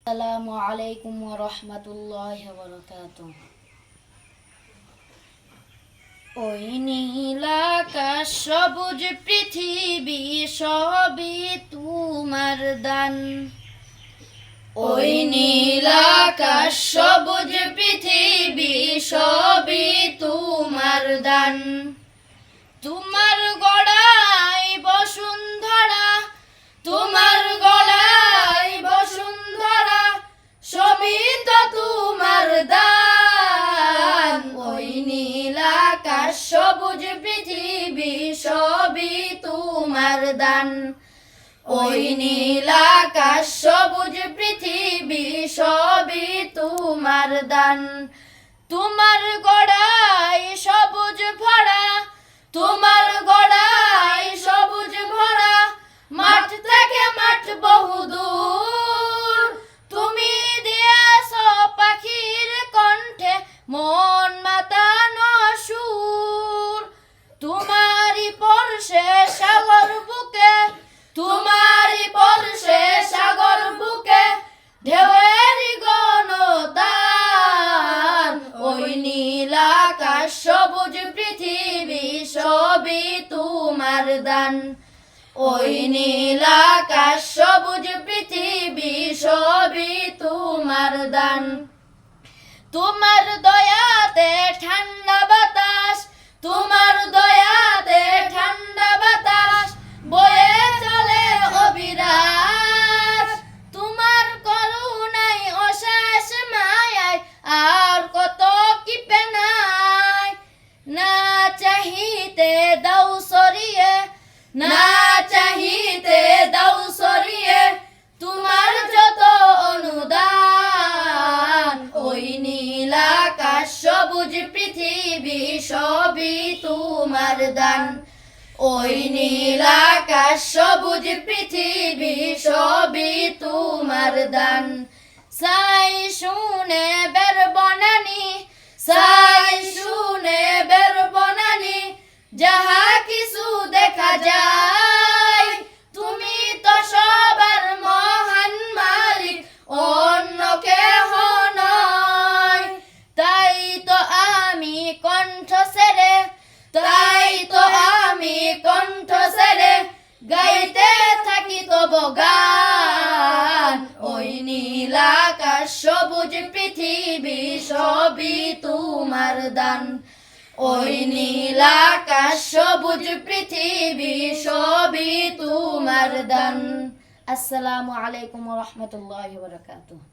আসসালামু আলাইকুম ওয়া রাহমাতুল্লাহি ওয়া বারাকাতুহু। ওই নীল আকাশ সবুজ পৃথিবী সবই তোমার দান। ওই নীল আকাশ সবুজ পৃথিবী সবই তোমার দান। তোমার গড়াই বসুন্ধরা, তোমার গড়াই বসুন্ধরা সবই তো তোমার দান। ওই নীল আকাশ সবুজ পৃথিবী সবই তোমার দান। ওই নীল আকাশ সবুজ পৃথিবী সবই তোমার দান। তোমার গড়াই সবুজ ভরা, তোমার গড়াই সবুজ ভরা, মাঠ থেকে মাঠ বহুদূর। তুমি দিয়েছ পাখির কণ্ঠে মন মাতানো সুর। তোমারই পরশে সাগর বুকে, তোমারই পরশে সাগর বুকে ঢেউয়েরই গণতান। ওই নীল আকাশ সবুজ পৃথিবী সবই তোমার দান। ওই নীল আকাশ সবুজ পৃথিবী সবই তোমার দান। তোমার দয়াতে ঠান্ডা বাতাস, তোমার দয়াতে ঠান্ডা বাতাস বয়ে চলে অবিরাজ। তোমার করুণায় অশেষ মায়ায় আর কত কি পেনাই। না চাহিতে দাও সরিয়ে, না চাহিতে দাও সরিয়ে তোমার যত অনুদান। ওই নীল আকাশ সবুজ পৃথিবী সবই তোমার দান। ওই নীল আকাশ সবুজ পৃথিবী সবই তোমার দান। সাই শুনে বের বনানি, সাই শুনে বের বনানি যাহা কিছু দেখা যায়। তুমি তো সবার মহান মালিক, অন্য কেহ নয়। তাই তো আমি কণ্ঠ সেরে, তাই তো আমি কণ্ঠ সেরে গাইতে থাকি তব গান। ওই নীল আকাশ সবুজ পৃথিবী সবই তোমার দান। ওই নীল আকাশ সবুজ পৃথিবী সবই তোমার দান। আসসালামু আলাইকুম ওয়া রাহমাতুল্লাহি ওয়া বারাকাতুহু।